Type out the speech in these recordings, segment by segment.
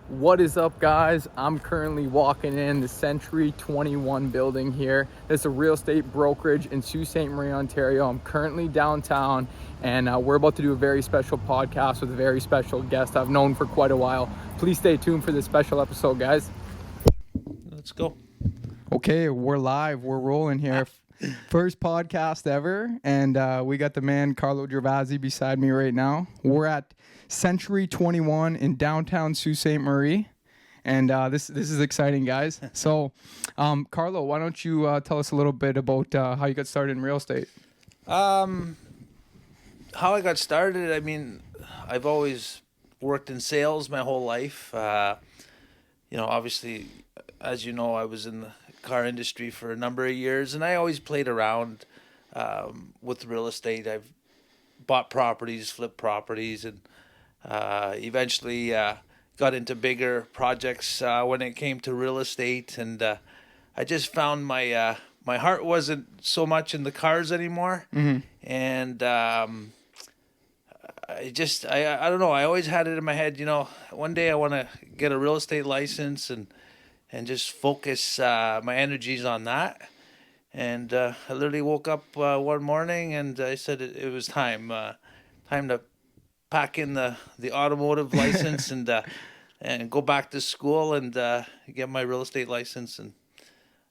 What is up, guys? I'm currently walking in the Century 21 building here. It's a real estate brokerage in Sault Ste. Marie, Ontario. I'm currently downtown, and we're about to do a very special podcast with a very special guest I've known for quite a while. Please stay tuned for this special episode, guys. Let's go. Okay, we're live. We're rolling here. First podcast ever, and we got the man Carlo Gervasi beside me right now. We're at Century 21 in downtown Sault Ste. Marie, and this is exciting, guys. So, Carlo, why don't you tell us a little bit about how you got started in real estate? How I got started, I mean, I've always worked in sales my whole life. Obviously, as you know, I was in the car industry for a number of years, and I always played around with real estate. I've bought properties, flipped properties, and eventually got into bigger projects when it came to real estate. And I just found my heart wasn't so much in the cars anymore. Mm-hmm. And I don't know. I always had it in my head, one day I want to get a real estate license and just focus my energies on that. And I literally woke up one morning and I said it was time to pack in the automotive license and go back to school and get my real estate license, and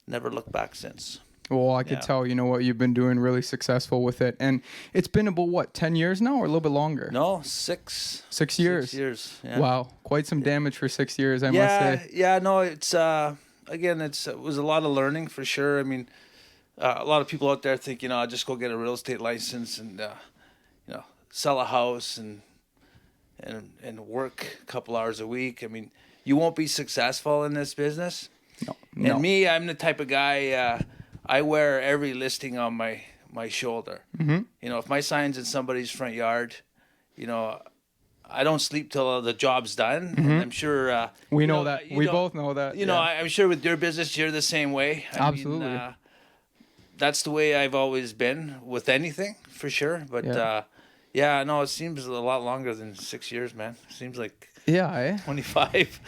never looked back since. Well, I could tell, what you've been doing, really successful with it. And it's been about, 10 years now or a little bit longer? No, 6. 6 years. 6 years, yeah. Wow, quite some damage for 6 years, I must say. Yeah, no, it's, again, it was a lot of learning for sure. I mean, a lot of people out there think, I'll just go get a real estate license and, sell a house and work a couple hours a week. I mean, you won't be successful in this business. No. And me, I'm the type of guy, I wear every listing on my shoulder. Mm-hmm. If my sign's in somebody's front yard, I don't sleep till the job's done. Mm-hmm. And I'm sure we know that. We both know that. I'm sure with your business you're the same way. Absolutely. I mean, that's the way I've always been with anything, for sure. But it seems a lot longer than 6 years, man. It seems like 25.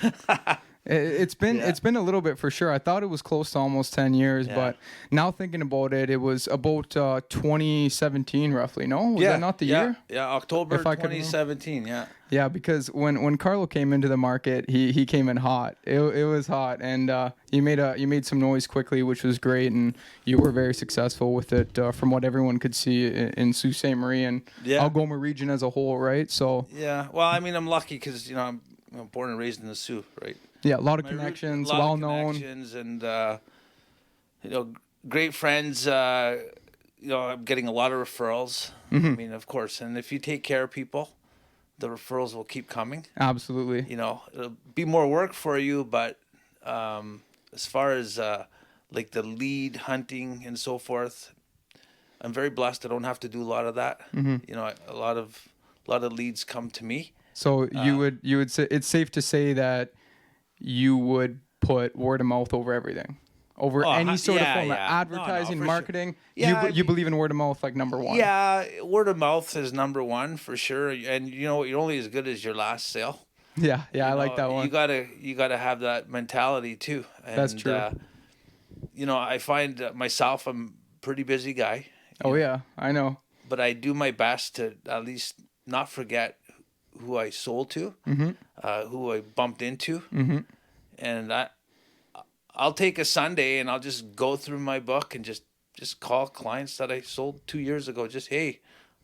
It's been a little bit for sure. I thought it was close to almost 10 years, but now thinking about it, it was about 2017 roughly. No, was that not the year? Yeah, October 2017. Yeah. Yeah, because when Carlo came into the market, he came in hot. It was hot, and you made some noise quickly, which was great, and you were very successful with it from what everyone could see in Sault Ste. Marie and Algoma region as a whole, right? So well, I mean, I'm lucky because I'm born and raised in the Sault, right? Yeah, a lot of connections, well known, and great friends. I'm getting a lot of referrals. Mm-hmm. I mean, of course, and if you take care of people, the referrals will keep coming. Absolutely. It'll be more work for you, but as far as like the lead hunting and so forth, I'm very blessed. I don't have to do a lot of that. Mm-hmm. A lot of leads come to me. So you would say it's safe to say that you would put word of mouth over everything, over any sort of form of advertising, marketing. Sure. You believe in word of mouth like number one. Yeah, word of mouth is number one for sure. And you're only as good as your last sale. Yeah, I like that one. You gotta have that mentality too. And, that's true. I find myself, I'm a pretty busy guy. Oh yeah, I know. But I do my best to at least not forget who I sold to, who I bumped into, and I'll take a Sunday and I'll just go through my book and just call clients that I sold 2 years ago. Just, hey,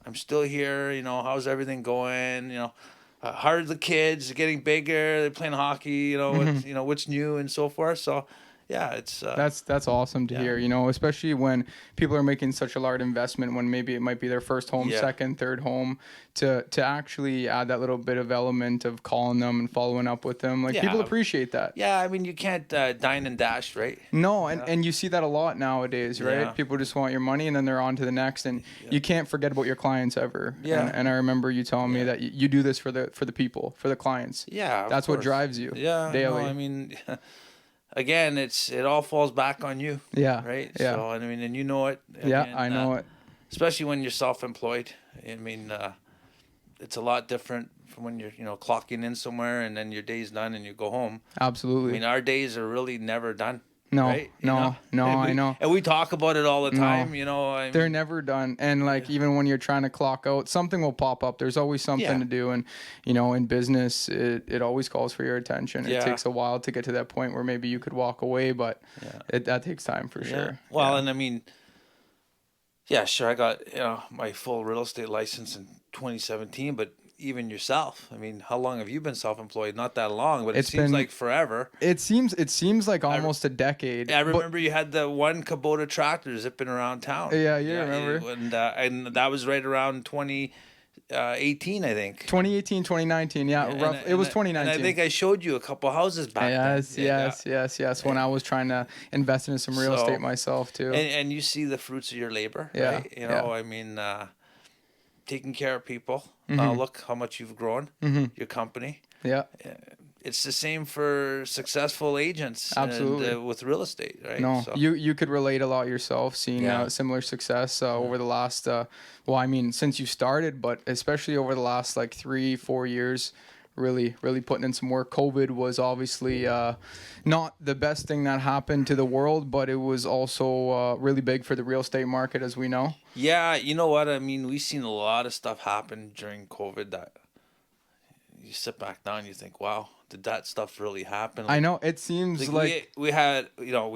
I'm still here. How's everything going? How are the kids getting bigger? They're playing hockey. What's new and so forth. So. Yeah, it's that's awesome to hear, especially when people are making such a large investment when maybe it might be their first home, second, third home, to actually add that little bit of element of calling them and following up with them. Like people appreciate that. Yeah, I mean you can't dine and dash, right? No, and you see that a lot nowadays, right? Yeah. People just want your money and then they're on to the next, and you can't forget about your clients ever. Yeah. And I remember you telling me that you do this for the people, for the clients. Yeah, that's what drives you. Yeah, daily. No, I mean. Again, it all falls back on you. Yeah. Right. Yeah. So and you know it. I know it. Especially when you're self-employed. I mean, it's a lot different when you're clocking in somewhere and then your day's done and you go home. Absolutely. I mean, our days are really never done. No, right? no, I know. And we talk about it all the time, They're never done. And like, even when you're trying to clock out, something will pop up. There's always something to do. And, in business, it always calls for your attention. It takes a while to get to that point where maybe you could walk away, but that takes time for sure. Well, and I mean, sure, I got, my full real estate license in 2017, but even yourself, I mean, how long have you been self-employed? Not that long, but it seems like forever. It seems like almost a decade. I remember you had the one Kubota tractor zipping around town. Yeah, remember. And that was right around 2018, I think. 2018, 2019, it was 2019. And I think I showed you a couple houses back then. Yes. When I was trying to invest into some real estate myself too. And you see the fruits of your labor, right? I mean, taking care of people. Look how much you've grown, your company. Yeah. It's the same for successful agents. Absolutely. And, with real estate, right? No, so. You could relate a lot yourself, seeing similar success over the last, since you started, but especially over the last 3-4 years, really putting in some work. COVID was obviously not the best thing that happened to the world, but it was also really big for the real estate market, as we know. Yeah, you know what? I mean, we've seen a lot of stuff happen during COVID that you sit back down and you think, wow, did that stuff really happen? I know, it seems like we had a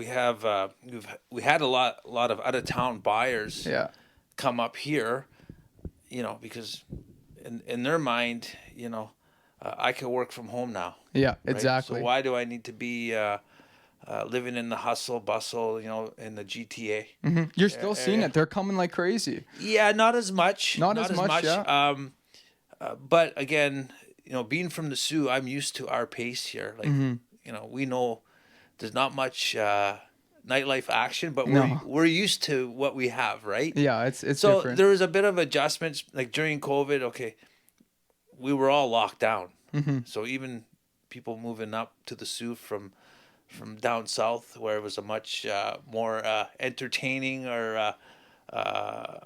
lot of out of town buyers come up here, because in their mind, I can work from home now. Yeah, right? exactly. So why do I need to be living in the hustle bustle, in the GTA? Mm-hmm. You're still seeing it. They're coming like crazy. Yeah, not as much. Not as much. Yeah. But again, being from the Sioux, I'm used to our pace here. We know there's not much nightlife action, but we're used to what we have, right? Yeah, it's so different. There was a bit of adjustments, like during COVID. Okay, we were all locked down, so even people moving up to the Sioux from down south, where it was a much more entertaining or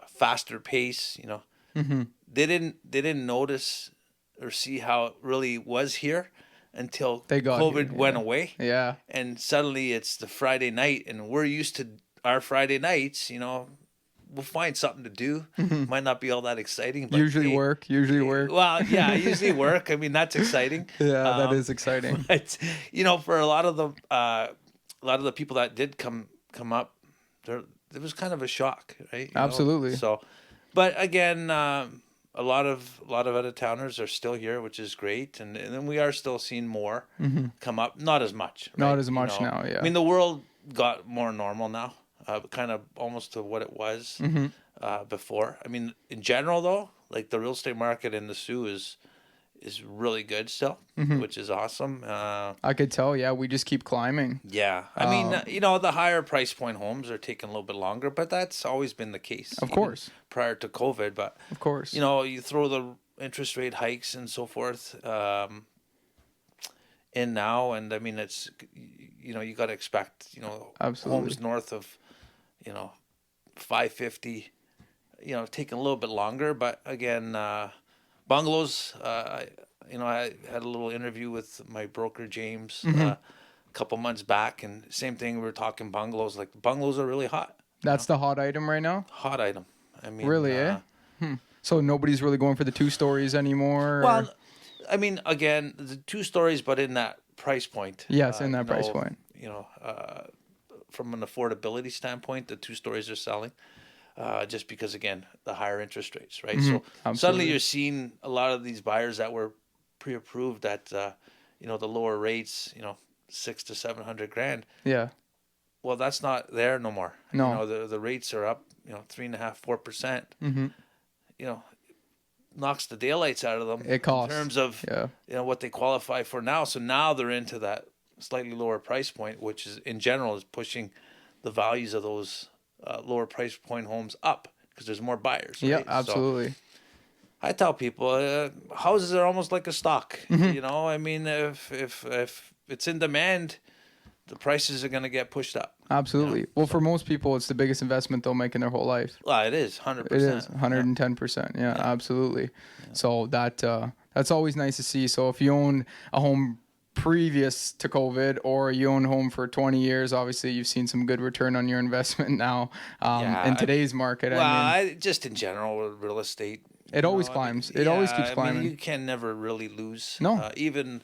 faster pace, they didn't notice or see how it really was here until COVID went away. Yeah. And suddenly it's the Friday night, and we're used to our Friday nights, we'll find something to do. Might not be all that exciting, but usually work. Well, yeah, usually work. I mean, that's exciting. Yeah, that is exciting. But for a lot of the people that did come up, it was kind of a shock, right? Absolutely. So, but again, a lot of out of towners are still here, which is great, and then we are still seeing more come up. Not as much. Right? Not as much now. Yeah. I mean, the world got more normal now. Kind of almost to what it was before. I mean, in general, though, like the real estate market in the Sioux is really good still, which is awesome. I could tell. Yeah, we just keep climbing. Yeah, I mean, the higher price point homes are taking a little bit longer, but that's always been the case. Of course. Prior to COVID, but of course, you throw the interest rate hikes and so forth in now, and I mean, it's you got to expect absolutely homes north of 550, taking a little bit longer. But again, bungalows, I had a little interview with my broker, James, a couple months back, and same thing, we were talking bungalows. Like, the bungalows are really hot. That's the hot item right now? Hot item. I mean, really, So nobody's really going for the 2 stories anymore? Well, I mean, again, the 2 stories, but in that price point. Yes, in that price point. From an affordability standpoint, the 2 stories are selling, just because, again, the higher interest rates, right? So suddenly you're seeing a lot of these buyers that were pre-approved at, the lower rates, $600,000 to $700,000. Yeah. Well, that's not there no more. No. The rates are up, 3.5%, 4%. Knocks the daylights out of them. It costs. In terms of, what they qualify for now. So now they're into that slightly lower price point, which is in general is pushing the values of those lower price point homes up because there's more buyers. Right? Yeah, absolutely. So I tell people, houses are almost like a stock. I mean, if it's in demand, the prices are going to get pushed up. Absolutely. Well, for most people, it's the biggest investment they'll make in their whole life. Well, it is 100%. It is 110%. Yeah, absolutely. Yeah. So that That's always nice to see. So if you own a home previous to COVID, or you own a home for 20 years, obviously you've seen some good return on your investment now in today's market. Well, just in general, real estate. It always climbs. It always keeps climbing. You can never really lose. No. Even,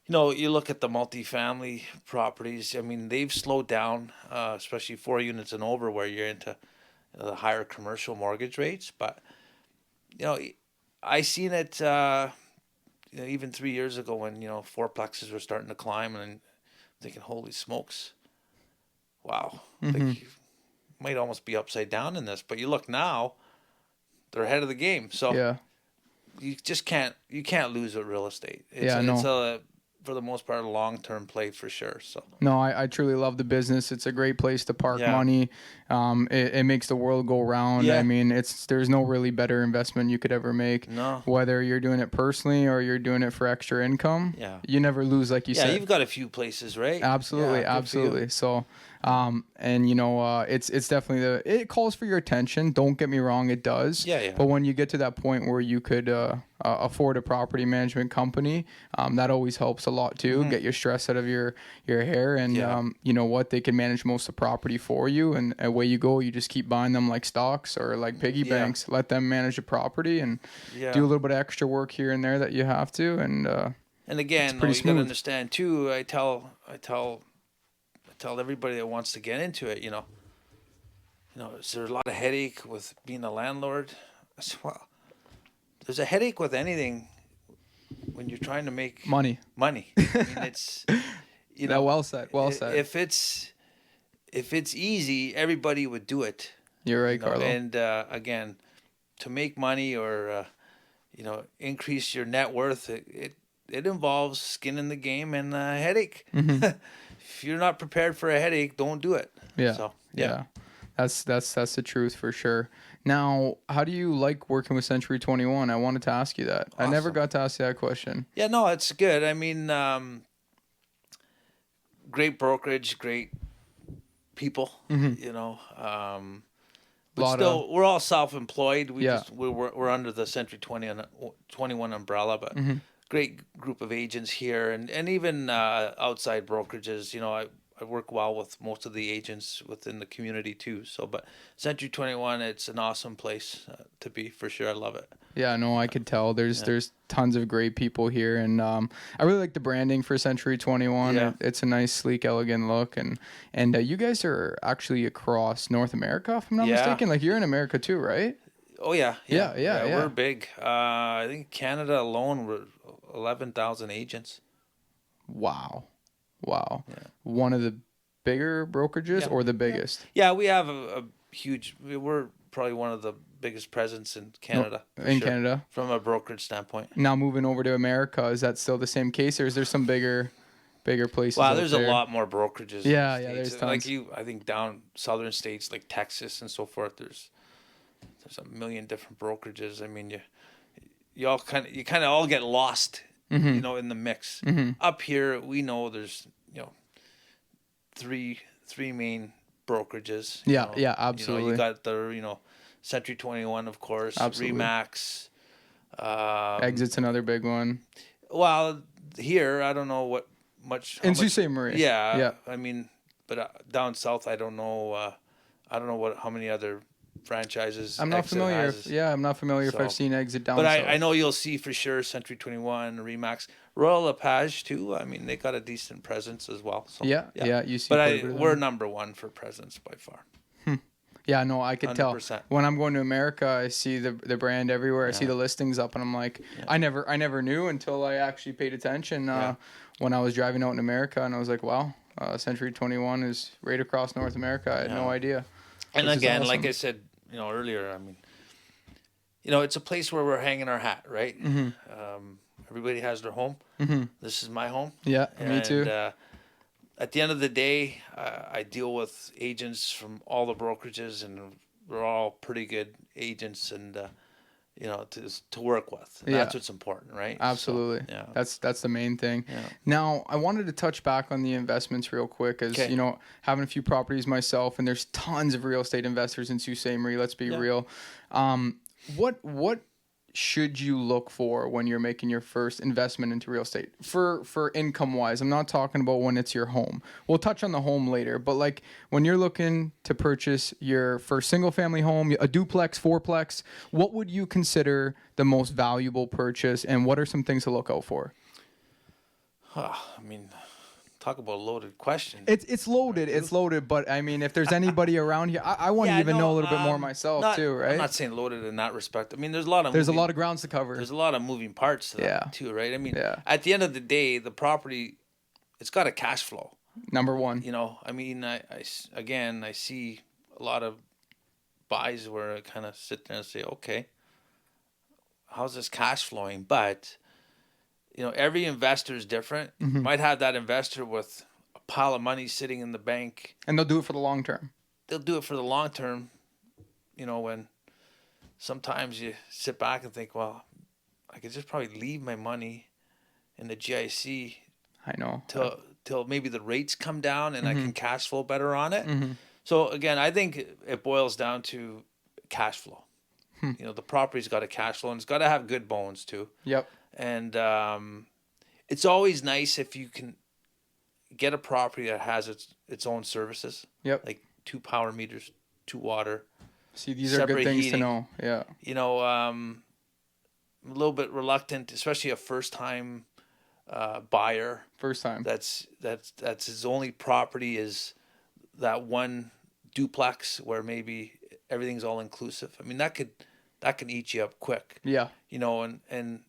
you look at the multifamily properties. I mean, they've slowed down, especially 4 units and over, where you're into the higher commercial mortgage rates. But, I seen it, even 3 years ago when, fourplexes were starting to climb, and I'm thinking, holy smokes, wow. Like, you might almost be upside down in this. But you look now, they're ahead of the game. So you just can't lose with real estate. It's for the most part, a long-term play for sure. So no, I truly love the business. It's a great place to park money. It makes the world go round. Yeah. I mean, there's no really better investment you could ever make. No. Whether you're doing it personally or you're doing it for extra income, you never lose, like you said. Yeah, you've got a few places, right? Absolutely. So, it's definitely it calls for your attention. Don't get me wrong, it does. Yeah. But when you get to that point where you could afford a property management company, that always helps a lot too. Get your stress out of your hair, and you know what, they can manage most of the property for you, and away you go. You just keep buying them like stocks or like piggy banks. Let them manage the property and do a little bit of extra work here and there that you have to. And again, you gotta understand too. I tell everybody that wants to get into it, is there a lot of headache with being a landlord? I said, well, there's a headache with anything when you're trying to make money. I mean, it's, well said. If it's easy, everybody would do it. You're right, Carlo. And again, to make money or increase your net worth, it involves skin in the game and a headache. If you're not prepared for a headache, don't do it. Yeah. That's the truth for sure. Now, how do you like working with Century 21? I wanted to ask you that. Awesome. I never got to ask you that question. Yeah, no, it's good. I mean, great brokerage, great people, but still, we're all self-employed. We're under the Century 21 umbrella, but great group of agents here, and even outside brokerages. I work well with most of the agents within the community too. So, but Century 21, it's an awesome place to be for sure. I love it. Yeah, no, I could tell. There's tons of great people here, and I really like the branding for Century 21. Yeah. It's a nice, sleek, elegant look, and you guys are actually across North America, if I'm not mistaken. Like, you're in America too, right? Oh yeah. We're big. I think Canada alone, we're 11,000 agents. Wow. Yeah. One of the bigger brokerages or the biggest? Yeah, we have a huge. We're probably one of the biggest presence in Canada. Canada, from a brokerage standpoint. Now moving over to America, is that still the same case, or is there some bigger places? Wow, there's a lot more brokerages. Yeah, there's tons. Like I think down southern states like Texas and so forth. There's a million different brokerages. I mean, you kind of all get lost. In the mix. Up here, we know there's three main brokerages. Yeah, absolutely. You got the Century 21, of course. Absolutely. Remax. Exit's another big one. Well, here I don't know what much. In Sault Ste. Marie. Yeah. I mean, but down south, I don't know. How many other franchises. I'm not familiar. I'm not familiar if I've seen Exit down. But I know you'll see for sure Century 21, Remax, Royal LePage too. I mean, they got a decent presence as well. So, yeah. You see, but we're number one for presence by far. Yeah, no, I could 100%. tell. When I'm going to America, I see the brand everywhere. I see the listings up, and I'm like, I never knew until I actually paid attention when I was driving out in America, and I was like, wow, Century 21 is right across North America. I had no idea. And again, awesome. Like I said, earlier, I mean, it's a place where we're hanging our hat, right? Everybody has their home. This is my home. Yeah, me too. At the end of the day, I deal with agents from all the brokerages, and we're all pretty good agents, and to work with. And that's what's important, right? Absolutely. So, that's the main thing. Yeah. Now, I wanted to touch back on the investments real quick, as having a few properties myself, and there's tons of real estate investors in Sault Ste. Marie. Let's be real. What should you look for when you're making your first investment into real estate for income wise? I'm not talking about when it's your home. We'll touch on the home later, but like when you're looking to purchase your first single family home, a duplex, fourplex, what would you consider the most valuable purchase, and what are some things to look out for? I mean, talk about a loaded question. It's loaded. It's loaded. But I mean, if there's anybody around here, I want to even know a little bit more myself too, right? I'm not saying loaded in that respect. I mean, there's a lot of grounds to cover. There's a lot of moving parts to that too, right? I mean, Yeah. at the end of the day, the property, it's got a cash flow. Number one. You know, I mean, I see a lot of buys where I kind of sit there and say, okay, how's this cash flowing? But you know, every investor is different. Mm-hmm. You might have that investor with a pile of money sitting in the bank. And they'll do it for the long term. They'll do it for the long term. You know, when sometimes you sit back and think, well, I could just probably leave my money in the GIC. I know. Till maybe the rates come down and I can cash flow better on it. Mm-hmm. So again, I think it boils down to cash flow. You know, the property's got a cash flow and it's got to have good bones too. Yep. And it's always nice if you can get a property that has its own services. Yep. Like 2 power meters, 2 water. See, these are good things to know. Yeah. You know, I'm a little bit reluctant, especially a first-time buyer. First time. That's his only property is that one duplex where maybe everything's all inclusive. I mean, that can eat you up quick. Yeah. You know, and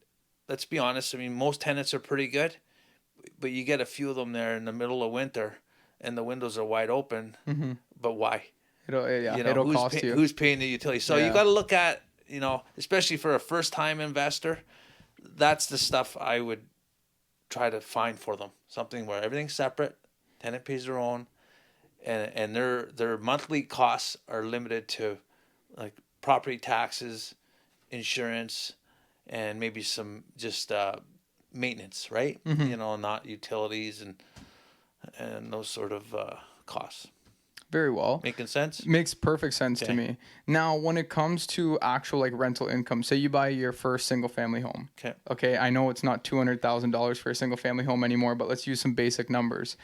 let's be honest. I mean, most tenants are pretty good, but you get a few of them there in the middle of winter, and the windows are wide open. Mm-hmm. But why? It'll cost you. Who's paying the utility? So you got to look at, you know, especially for a first-time investor, that's the stuff I would try to find for them. Something where everything's separate, tenant pays their own, and their monthly costs are limited to like property taxes, insurance, and maybe some just maintenance, right? Mm-hmm. You know, not utilities and those sort of costs. Very well. Making sense? Makes perfect sense to me. Now, when it comes to actual like rental income, say you buy your first single family home. Okay. I know it's not $200,000 for a single family home anymore, but let's use some basic numbers.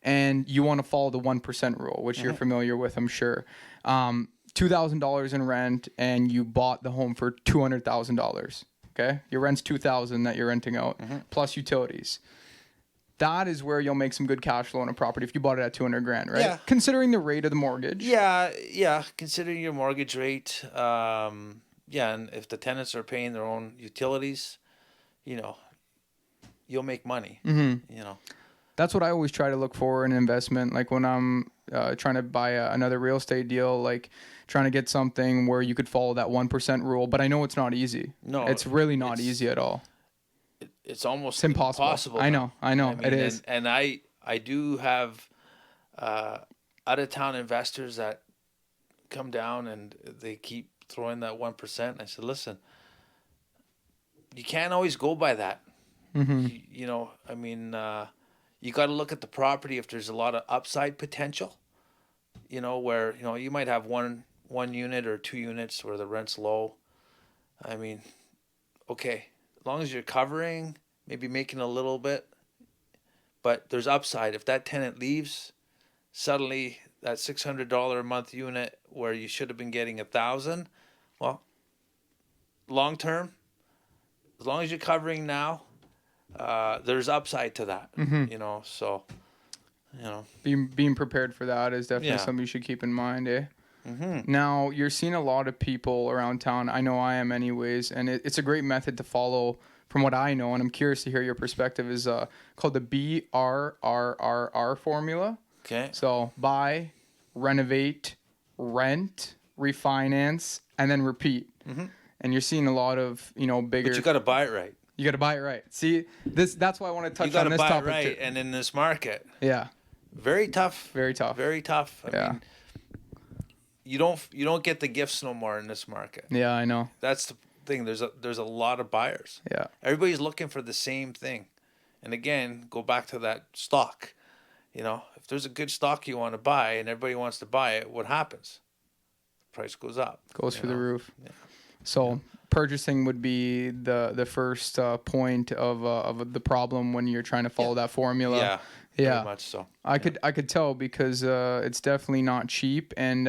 And you want to follow the 1% rule, which you're familiar with, I'm sure. $2,000 in rent, and you bought the home for $200,000. Okay. Your rent's $2,000 that you're renting out, plus utilities. That is where you'll make some good cash flow on a property if you bought it at $200,000, right? Yeah. Considering the rate of the mortgage. Yeah. Considering your mortgage rate, and if the tenants are paying their own utilities, you know, you'll make money. Mm-hmm. You know, that's what I always try to look for in an investment. Like when I'm trying to buy another real estate deal, like trying to get something where you could follow that 1% rule. But I know it's not easy. No, it's really not easy at all. It's almost impossible. I know. I mean, it is. And I do have out-of-town investors that come down and they keep throwing that 1%. I said, listen, you can't always go by that. Mm-hmm. You know, I mean, you got to look at the property if there's a lot of upside potential, you know, where, you know, you might have one unit or 2 units where the rent's low. I mean, okay. As long as you're covering, maybe making a little bit, but there's upside. If that tenant leaves, suddenly that $600 a month unit where you should have been getting $1,000, well, long term, as long as you're covering now, there's upside to that. You know, so you know, being prepared for that is definitely something you should keep in mind, eh? Now, you're seeing a lot of people around town. I know I am anyways, and it's a great method to follow from what I know, and I'm curious to hear your perspective, is called the BRRR Formula. Okay. So buy, renovate, rent, refinance, and then repeat. And you're seeing a lot of, you know, bigger... But you got to buy it right. You got to buy it right. See, that's why I want to touch on this topic. You got to buy it right, and in this market... Yeah. Very tough. Very tough. Very tough. I mean, you don't get the gifts no more in this market. Yeah, I know. That's the thing. There's a lot of buyers. Yeah. Everybody's looking for the same thing. And again, go back to that stock. You know, if there's a good stock you want to buy and everybody wants to buy it, what happens? The price goes up. Goes through the roof. Yeah. So purchasing would be the first point of the problem when you're trying to follow that formula. Yeah. Very much so. I could tell because it's definitely not cheap, and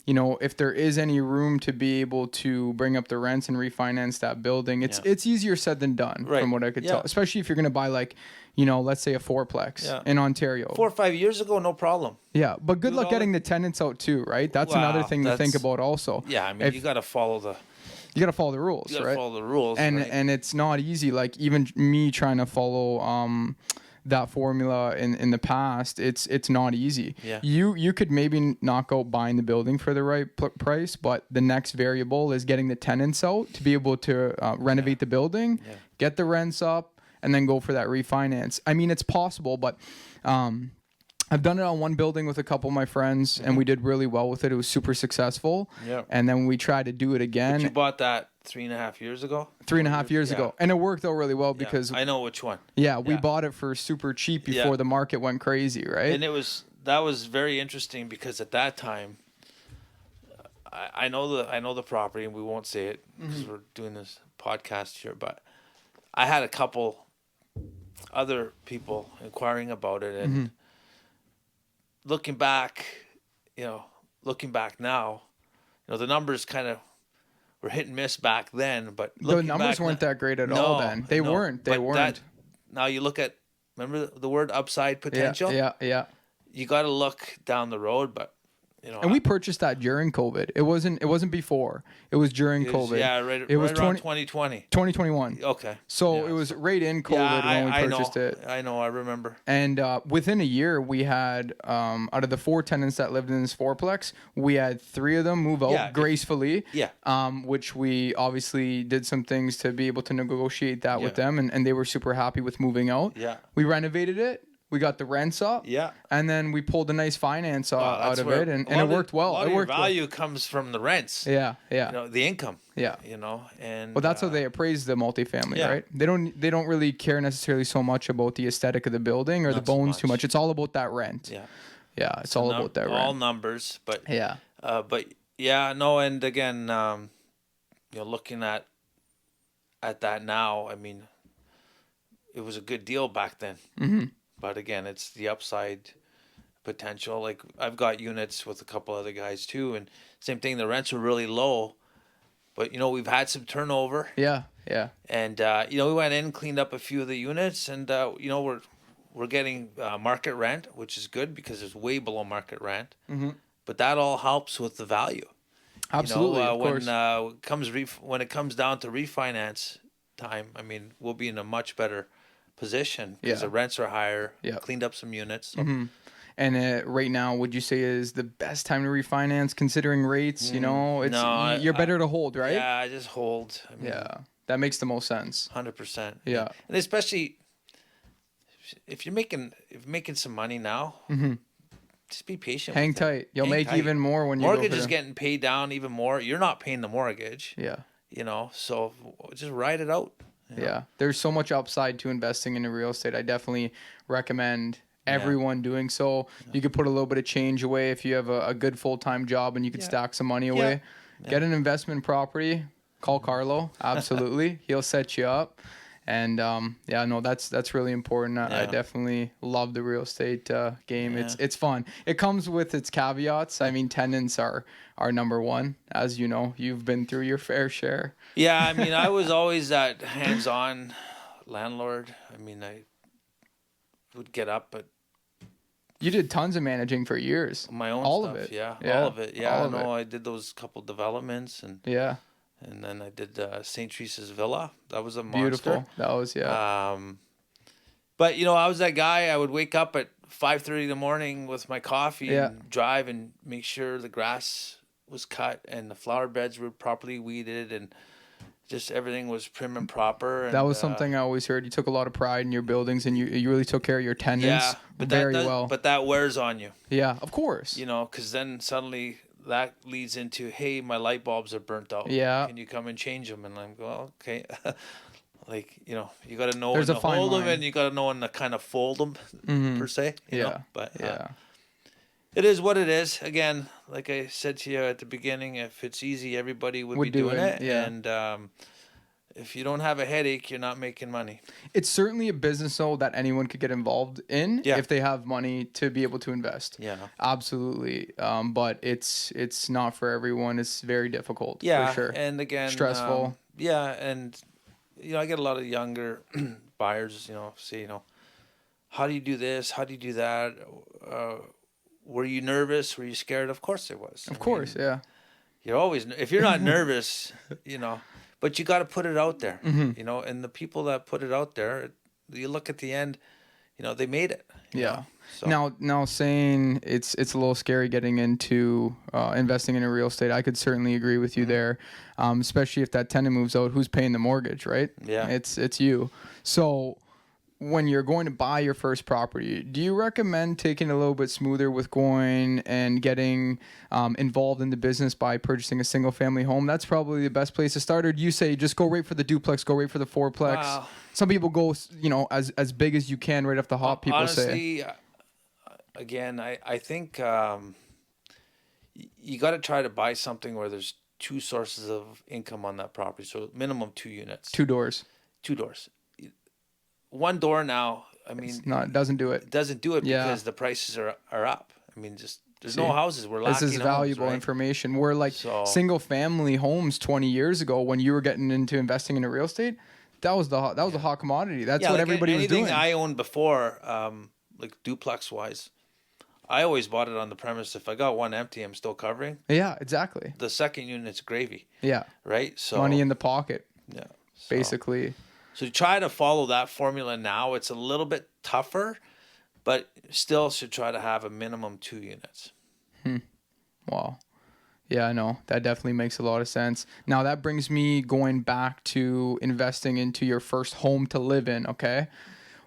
if there is any room to be able to bring up the rents and refinance that building, it's easier said than done, from what I could tell. Especially if you're going to buy like, let's say a fourplex in Ontario. 4 or 5 years ago, no problem. Yeah, but good luck getting the tenants out too, right? That's another thing to think about also. Yeah, I mean, you got to follow the... You got to follow the rules, you gotta right? follow the rules, and it's not easy. Like even me trying to follow that formula in the past, it's not easy. Yeah. You could maybe not go buying the building for the right price, but the next variable is getting the tenants out to be able to renovate the building, get the rents up, and then go for that refinance. I mean, it's possible, but I've done it on one building with a couple of my friends, and we did really well with it. It was super successful. Yeah. And then we tried to do it again. But you bought that 3.5 years ago? 3.5 years ago. And it worked out really well because... I know which one. Yeah, we bought it for super cheap before the market went crazy, right? And that was very interesting because at that time, I know the property, and we won't say it because we're doing this podcast here, but I had a couple other people inquiring about it, and looking back now, the numbers kind of were hit and miss back then, but the numbers weren't that great at all then. They weren't. Now you look at, remember the word upside potential? Yeah. You got to look down the road, but and we purchased that during COVID. It wasn't before. It was during COVID. Yeah, it was around 2020. 2021. Okay. So it was right in COVID when we purchased it. I know, I remember. And within a year, we had, out of the 4 tenants that lived in this fourplex, we had 3 of them move out gracefully. Yeah. Which we obviously did some things to be able to negotiate that with them, and they were super happy with moving out. Yeah. We renovated it. We got the rents up. Yeah. And then we pulled a nice finance out of it, and it worked well. A lot of your value comes from the rents. Yeah. The income. Yeah. And well, that's how they appraise the multifamily, right? They don't really care necessarily so much about the aesthetic of the building or the bones too much. It's all about that rent. Yeah. Yeah, it's all about that rent. All numbers, but yeah. And again, looking at that now, I mean, it was a good deal back then. Mm-hmm. But again, it's the upside potential. Like I've got units with a couple other guys too, and same thing. The rents were really low, but we've had some turnover. Yeah. And we went in, cleaned up a few of the units, and we're getting market rent, which is good because it's way below market rent. Mm-hmm. But that all helps with the value. Absolutely, of course. When it comes down to refinance time, I mean, we'll be in a much better position because the rents are higher. Cleaned up some units. So. Mm-hmm. And right now, would you say is the best time to refinance considering rates? You're better to hold, right? Yeah, I just hold. I mean, that makes the most sense. 100%. Yeah, and especially if you're making some money now, just be patient. Hang tight. You'll make even more when mortgage is getting paid down even more. You're not paying the mortgage. Yeah. So just ride it out. Yeah, there's so much upside to investing into real estate. I definitely recommend everyone doing so. You could put a little bit of change away if you have a good full-time job and you could stack some money away. Get an investment property. Call Carlo. Absolutely. He'll set you up. And that's really important. I definitely love the real estate game. Yeah. It's fun. It comes with its caveats. I mean, tenants are number one, as you know. You've been through your fair share. Yeah, I mean, I was always that hands-on landlord. I mean, I would get up, but you did tons of managing for years. My own all stuff, of it. Yeah, all of it. Yeah, I did those couple developments and and then I did St. Teresa's Villa. That was a monster. Beautiful. That was but I was that guy. I would wake up at 5:30 in the morning with my coffee and drive and make sure the grass was cut and the flower beds were properly weeded and just everything was prim and proper. And, that was something I always heard. You took a lot of pride in your buildings and you really took care of your tenants very well. But that wears on you. Yeah, of course. Because then suddenly that leads into, hey, my light bulbs are burnt out. Yeah. Can you come and change them? And I'm going, okay. You got to know when to hold them and you got to know when to kind of fold them, per se. But It is what it is. Again, like I said to you at the beginning, if it's easy, everybody would be do doing it. yeah. And if you don't have a headache, you're not making money. It's certainly a business though that anyone could get involved in Yeah. if they have money to be able to invest. Yeah. Absolutely. But it's not for everyone. It's very difficult. Yeah. For sure. And again, Stressful. yeah. And, I get a lot of younger buyers, say, how do you do this? How do you do that? Were you nervous? Were you scared? Of course I was. Of course. Yeah. You're always, if you're not nervous, but you got to put it out there, and the people that put it out there, you look at the end, they made it. Yeah. So. Now saying it's a little scary getting into investing in a real estate. I could certainly agree with you there, especially if that tenant moves out. Who's paying the mortgage, right? Yeah. It's you. So when you're going to buy your first property, do you recommend taking it a little bit smoother with going and getting involved in the business by purchasing a single family home? That's probably the best place to start. Or do you say just go right for the duplex, go right for the fourplex? Wow. Some people go, as big as you can right off the hop. People honestly, say. Again, I think you got to try to buy something where there's two sources of income on that property. So minimum 2 units. 2 doors. 2 doors. 1 door now, I mean, doesn't do it. It doesn't do it because the prices are up. I mean, there's no houses. We're lacking This is valuable homes, right? information. We're like single family homes 20 years ago when you were getting into investing in a real estate. That was a hot commodity. That's what everybody was doing. Anything I owned before, like duplex wise, I always bought it on the premise if I got one empty, I'm still covering. Yeah, exactly. The second unit's gravy. Yeah. Right? So money in the pocket. Yeah. Basically. So try to follow that formula now. It's a little bit tougher, but still should try to have a minimum 2 units. Wow. Yeah, I know. That definitely makes a lot of sense. Now that brings me going back to investing into your first home to live in, okay?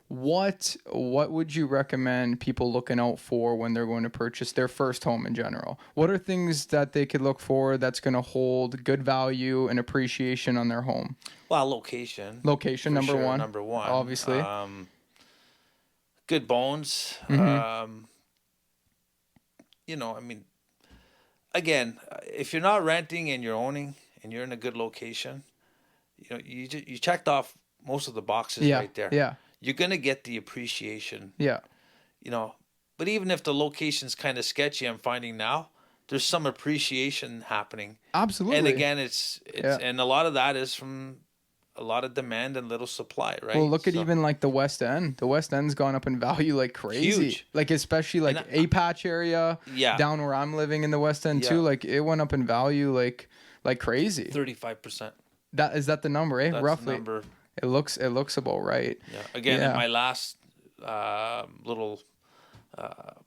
What would you recommend people looking out for when they're going to purchase their first home in general? What are things that they could look for that's going to hold good value and appreciation on their home? Well, location. Location, number one. Number one. Obviously. Good bones. Mm-hmm. I mean, again, if you're not renting and you're owning and you're in a good location, you checked off most of the boxes right there. Yeah. You're going to get the appreciation. Yeah. But even if the location's kind of sketchy, I'm finding now, there's some appreciation happening. Absolutely. And again, it's and a lot of that is from a lot of demand and little supply, right? Well, look at even like the West End. The West End's gone up in value like crazy. Huge. Like especially like A-Patch area. Yeah. Down where I'm living in the West End too. Like it went up in value like crazy. 35%. Is that the number, eh? That's roughly. The number. It looks about right. Yeah. Again, in my last little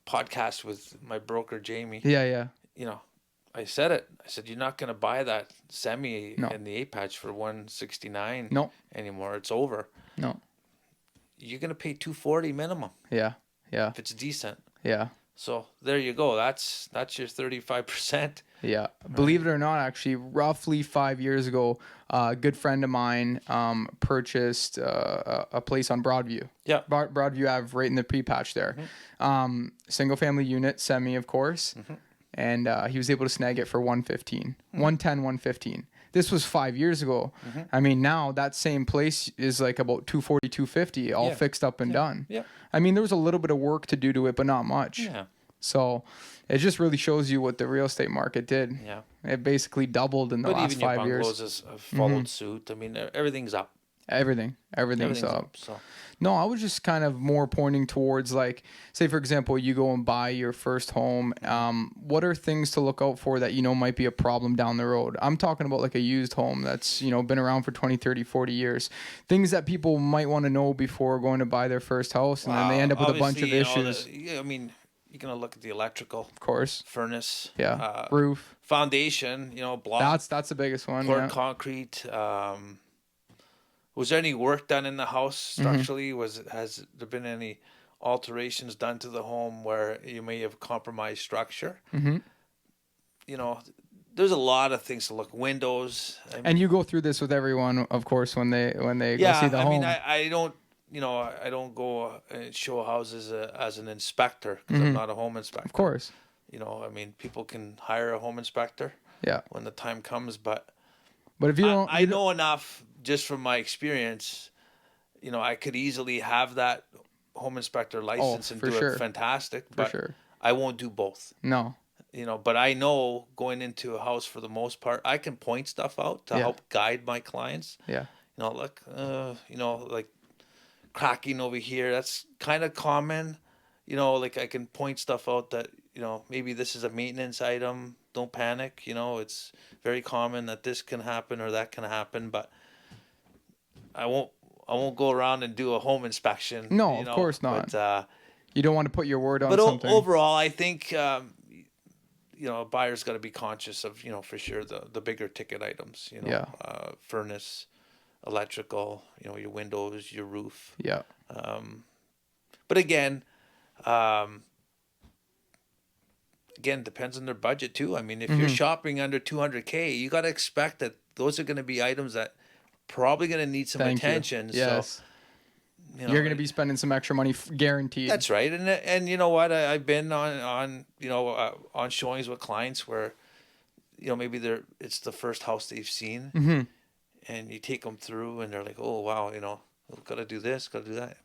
podcast with my broker Jamie. Yeah. I said it. I said you're not going to buy that semi in the A-Patch for $169 anymore. It's over. No. You're going to pay $240 minimum. Yeah. If it's decent. Yeah. So there you go. That's your 35%. Yeah. Believe it or not, actually, roughly 5 years ago, a good friend of mine purchased a place on Broadview. Yeah. Broadview Ave, right in the pre-patch there. Mm-hmm. Single family unit, semi, of course. Mm-hmm. And he was able to snag it for $115. Mm-hmm. $110. This was 5 years ago. Mm-hmm. I mean, now that same place is like about $240, $250, all fixed up and done. Yeah. I mean, there was a little bit of work to do to it, but not much. Yeah. So it just really shows you what the real estate market did. Yeah. It basically doubled in the last 5 years. But even your bungalows have followed suit. I mean, everything's up. Everything's up. So. No, I was just kind of more pointing towards like, say for example, you go and buy your first home. What are things to look out for that might be a problem down the road? I'm talking about like a used home that's been around for 20, 30, 40 years. Things that people might want to know before going to buy their first house, and then they end up with a bunch of issues. I mean, you're gonna look at the electrical, of course, furnace, roof, foundation. Block. That's the biggest one. Poured concrete. Was there any work done in the house structurally? Mm-hmm. Has there been any alterations done to the home where you may have compromised structure? Mm-hmm. There's a lot of things to look. Windows. And you go through this with everyone, of course, when they go see the home. I don't. I don't go and show houses as an inspector because I'm not a home inspector. Of course. You know, I mean, people can hire a home inspector Yeah. when the time comes, but But if you don't, I know enough just from my experience. You know, I could easily have that home inspector license and for do sure. it fantastic, For but sure. I won't do both. No. You know, but I know going into a house for the most part, I can point stuff out to Yeah. help guide my clients. Yeah. You know, look, you know, like cracking over here, that's kind of common. You know, like I can point stuff out that, you know, maybe this is a maintenance item. Don't panic. You know, it's very common that this can happen or that can happen, but I won't go around and do a home inspection. No, you of know, course not. But You don't want to put your word on something. overall, I think you know, a buyer's got to be conscious of, you know, for sure the bigger ticket items. You know, Yeah. Furnace, electrical. You know, your windows, your roof. Yeah. But again, depends on their budget too. I mean, if you're shopping under 200K, you got to expect that those are going to be items that probably going to need some attention. Yes. So, you know, You're going to be spending some extra money, guaranteed. That's right. And you know what? I've been on you know on showings with clients where, you know, maybe it's the first house they've seen, and you take them through, and they're like, oh wow, you know, got to do this, got to do that.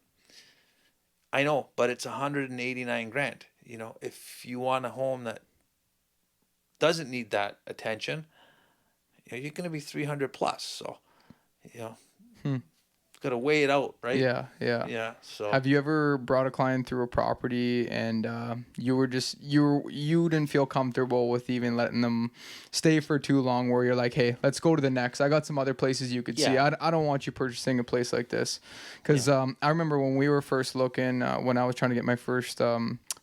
I know, but it's 189 grand. You know, if you want a home that doesn't need that attention, you know, you're going to be 300 plus. So, you know, got to weigh it out, right? Yeah. Yeah. Yeah. So Have you ever brought a client through a property and you didn't feel comfortable with even letting them stay for too long, where you're like, hey, let's go to the next. I got some other places you could see. I don't want you purchasing a place like this. Because I remember when we were first looking, when I was trying to get my first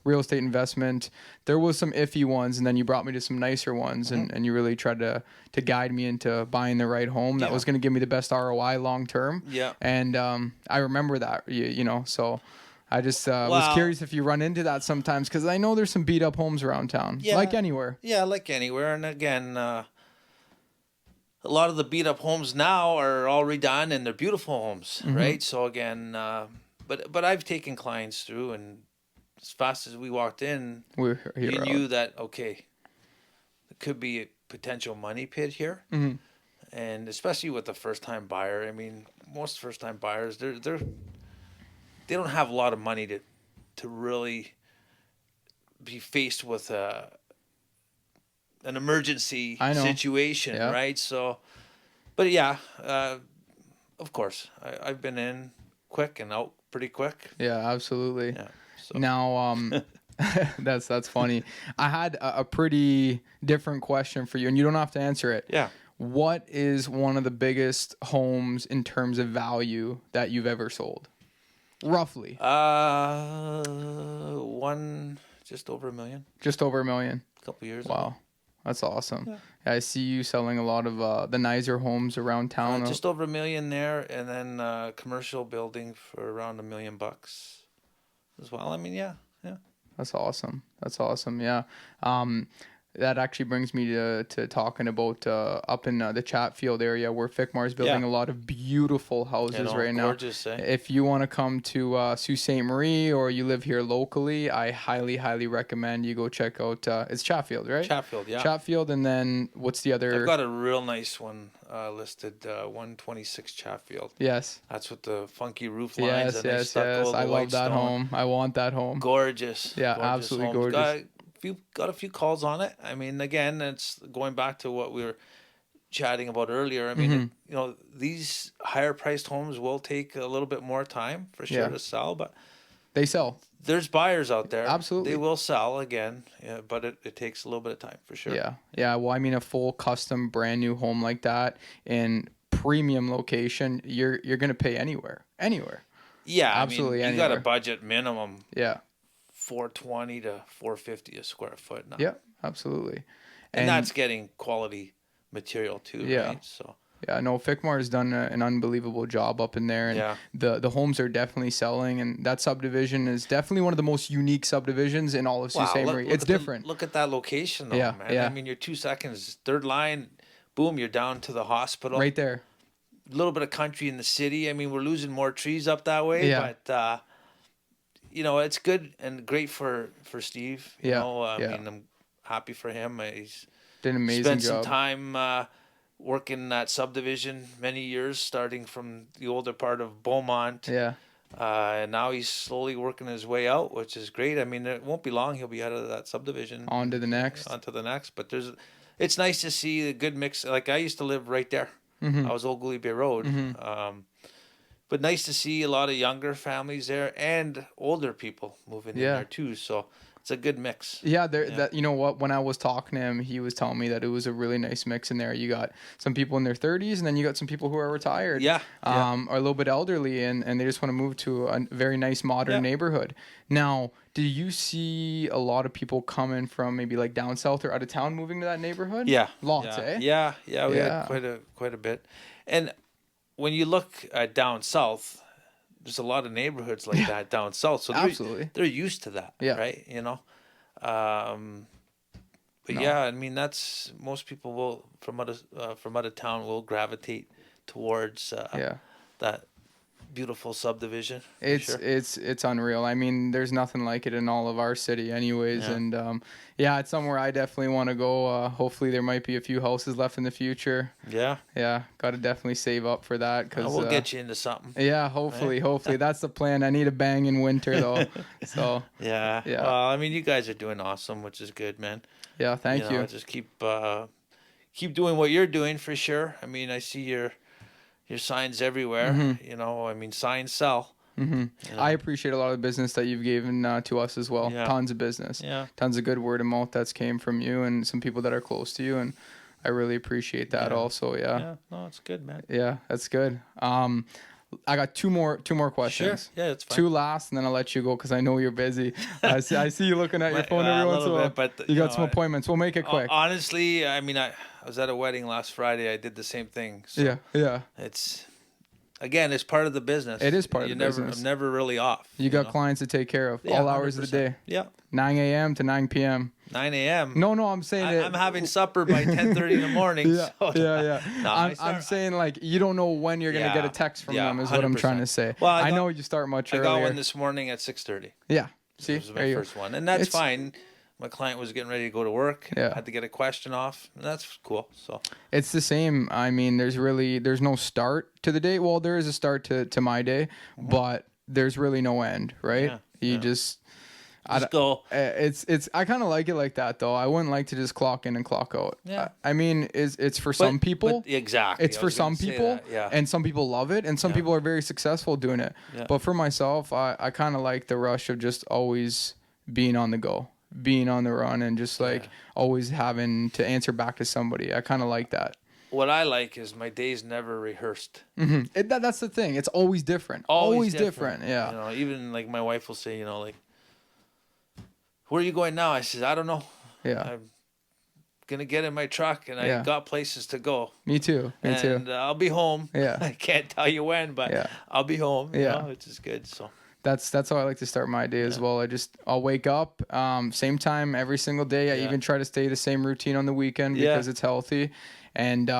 real estate investment, there was some iffy ones, and then you brought me to some nicer ones, and you really tried to guide me into buying the right home that was going to give me the best ROI long term. Yeah. And I remember that, you know, so I just was curious if you run into that sometimes, because I know there's some beat up homes around town, like anywhere. Yeah, like anywhere. And again, a lot of the beat up homes now are all redone and they're beautiful homes, right? So again, but I've taken clients through, and as fast as we walked in, you knew that, okay, it could be a potential money pit here. And especially with the first time buyer, I mean, most first time buyers, they don't have a lot of money to really be faced with an emergency situation, right? So, but yeah, of course, I've been in quick and out pretty quick. Yeah, absolutely. Yeah. So. Now, that's funny. I had a pretty different question for you, and you don't have to answer it. Yeah. What is one of the biggest homes in terms of value that you've ever sold? Roughly. Just over $1 million. Just over $1 million. A couple years ago. Wow. That's awesome. Yeah. I see you selling a lot of the nicer homes around town. Just over $1 million there, and then commercial building for around $1 million as well. I mean, yeah. That's awesome. Yeah. That actually brings me to talking about up in the Chatfield area, where Fickmar is building a lot of beautiful houses right now. Gorgeous, eh? If you want to come to Sault Ste. Marie, or you live here locally, I highly, highly recommend you go check out. It's Chatfield, right? Chatfield, yeah. Chatfield, and then what's the other? I've got a real nice one listed, 126 Chatfield. Yes. That's with the funky roof lines. Yes. I love that home. I want that home. Gorgeous. Yeah, absolutely gorgeous. Got a few calls on it. I mean, again, it's going back to what we were chatting about earlier. I mean, you know, these higher priced homes will take a little bit more time for sure to sell, but they sell. There's buyers out there. Absolutely. They will sell again, but it takes a little bit of time for sure. Yeah. Well, I mean, a full custom brand new home like that in premium location, you're going to pay anywhere. Yeah. Absolutely. I mean, you got a budget minimum. Yeah. $420 to $450 a square foot now. Yeah, absolutely. And that's getting quality material too, right? So yeah, no, Fickmar has done an unbelievable job up in there, and the homes are definitely selling, and that subdivision is definitely one of the most unique subdivisions in all of Sault Ste. Marie. It's different. Look at that location though, man. I mean, you're 2 seconds, third line, boom, you're down to the hospital. Right there. A little bit of country in the city. I mean, we're losing more trees up that way, but you know, it's good and great for Steve. You know, I mean, I'm happy for him. He's Did an amazing spent job. some time working that subdivision many years, starting from the older part of Beaumont. Yeah. And now he's slowly working his way out, which is great. I mean, it won't be long. He'll be out of that subdivision. On to the next. But it's nice to see a good mix. Like, I used to live right there. Mm-hmm. I was Old Gooley Bay Road. Mm-hmm. But nice to see a lot of younger families there and older people moving in there too. So it's a good mix. Yeah, that, you know what? When I was talking to him, he was telling me that it was a really nice mix in there. You got some people in their 30s, and then you got some people who are retired, or a little bit elderly, and they just want to move to a very nice modern neighborhood. Now, do you see a lot of people coming from maybe like down south or out of town moving to that neighborhood? Yeah, lots, eh? Yeah, we had quite a bit, and when you look at down south, there's a lot of neighborhoods like that down south. So they're used to that, right? You know, I mean, that's most people will from out of town will gravitate towards that beautiful subdivision. It's unreal. I mean, there's nothing like it in all of our city anyways. And it's somewhere I definitely want to go. Hopefully there might be a few houses left in the future. Got to definitely save up for that, because we'll get you into something. Hopefully that's the plan. I need a bang in winter though. So well, I mean, you guys are doing awesome, which is good, man. Thank you. Just keep doing what you're doing, for sure. I mean, I see your signs everywhere. Mm-hmm. You know, I mean, signs sell. Mm-hmm. You know? I appreciate a lot of the business that you've given to us as well. Tons of business. Tons of good word of mouth that's came from you and some people that are close to you, and I really appreciate that also. No, it's good, man. That's good. I got two more questions. Sure. Yeah, it's fine. Two last, and then I'll let you go because I know you're busy. I see you looking at your phone every once in a while. But you got some appointments. We'll make it quick. Honestly, I mean, I was at a wedding last Friday. I did the same thing. So it's part of the business. It is part of the business. I'm never really off. You got clients to take care of all hours 100%. Of the day. Yeah. 9 a.m. to 9 p.m. 9 a.m. No, I'm saying I'm having supper by 10:30 in the morning. I'm saying, like, you don't know when you're gonna get a text from them. Is 100%. What I'm trying to say. Well, I know you start much earlier. I got one this morning at 6:30. Yeah. See, it was my first one, and that's fine. My client was getting ready to go to work. Had to get a question off, and that's cool. So it's the same. I mean, there's no start to the day. Well, there is a start to my day, but there's really no end, right? You just go. I kind of like it like that, though. I wouldn't like to just clock in and clock out. I mean, it's for some people. Exactly. It's for some people, and some people love it, and some people are very successful doing it. But for myself, I kind of like the rush of just always being on the go, being on the run, and just like always having to answer back to somebody. I kind of like that. What I like is my days never rehearsed. Mm-hmm. That's the thing. It's always different. Always different. Yeah. You know, even like my wife will say, you know, like, where are you going now? I said, I don't know. I'm gonna get in my truck, and I got places to go. Me too. And I'll be home. Yeah. I can't tell you when, but I'll be home. You know, which is good. So that's how I like to start my day as well. I'll wake up same time every single day. I even try to stay the same routine on the weekend because it's healthy. And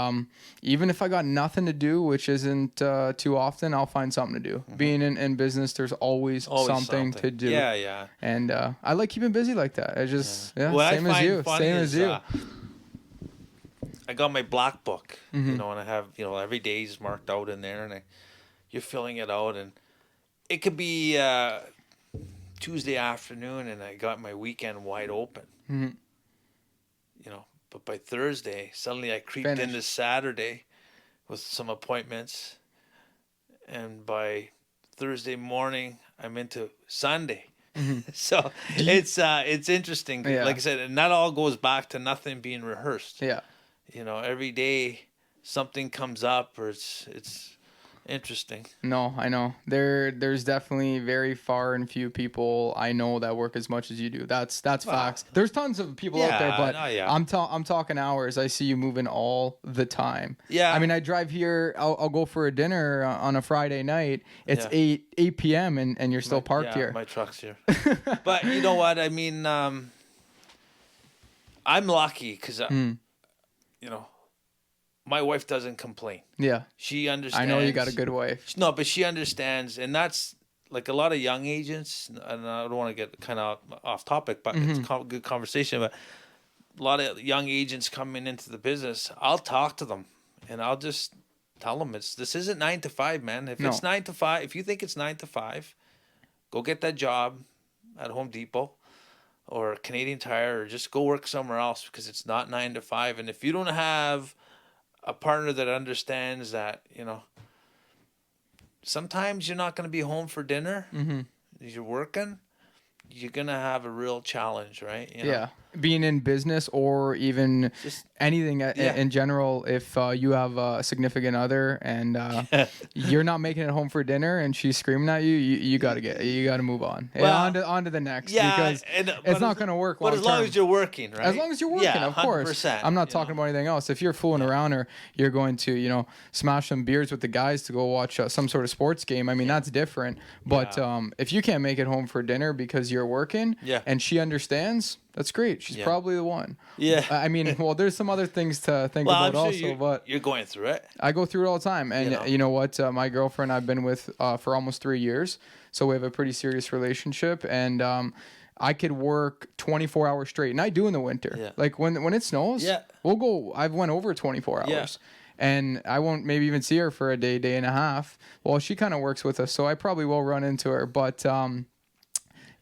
even if I got nothing to do, which isn't too often, I'll find something to do. Mm-hmm. Being in business, there's always something to do. Yeah. And I like keeping busy like that. I just same as you. Same as you. I got my black book, you know, and I have, you know, every day is marked out in there, and you're filling it out, and it could be Tuesday afternoon, and I got my weekend wide open. Mm-hmm. You know. But by Thursday, suddenly I creeped into Saturday with some appointments. And by Thursday morning, I'm into Sunday. Mm-hmm. So it's interesting. Yeah. Like I said, and that all goes back to nothing being rehearsed. Yeah. You know, every day something comes up, or it's interesting. No, I know. There's definitely very far and few people I know that work as much as you do. That's facts. There's tons of people out there, but I'm talking hours. I see you moving all the time. Yeah. I mean, I drive here. I'll go for a dinner on a Friday night. It's 8 p.m. and you're still parked here. My truck's here. But you know what? I mean, I'm lucky because you know, my wife doesn't complain. Yeah. She understands. I know you got a good wife. No, but she understands. And that's like a lot of young agents, and I don't want to get kind of off topic, but it's a good conversation. But a lot of young agents coming into the business, I'll talk to them and I'll just tell them this isn't 9 to 5, man. If it's 9 to 5, if you think it's 9 to 5, go get that job at Home Depot or Canadian Tire, or just go work somewhere else, because it's not 9 to 5. And if you don't have a partner that understands that, sometimes you're not going to be home for dinner. You're working. You're going to have a real challenge, right? Yeah. Being in business or even just anything in general, if you have a significant other and you're not making it home for dinner and she's screaming at you, you got to move on. Well, on to the next, because it's not going to work long term. But as long as you're working, right? As long as you're working, of course. I'm not talking about anything else. If you're fooling around, or you're going to, smash some beers with the guys to go watch some sort of sports game, I mean, that's different. But if you can't make it home for dinner because you're working and she understands, that's great. She's probably the one. Yeah. I mean, well, there's some other things to think about also, but you're going through it. I go through it all the time. And you know what? My girlfriend I've been with for almost 3 years. So we have a pretty serious relationship. And I could work 24 hours straight. And I do in the winter. Yeah. Like when it snows, we'll go. I've went over 24 hours. Yeah. And I won't maybe even see her for a day and a half. Well, she kind of works with us, so I probably will run into her. But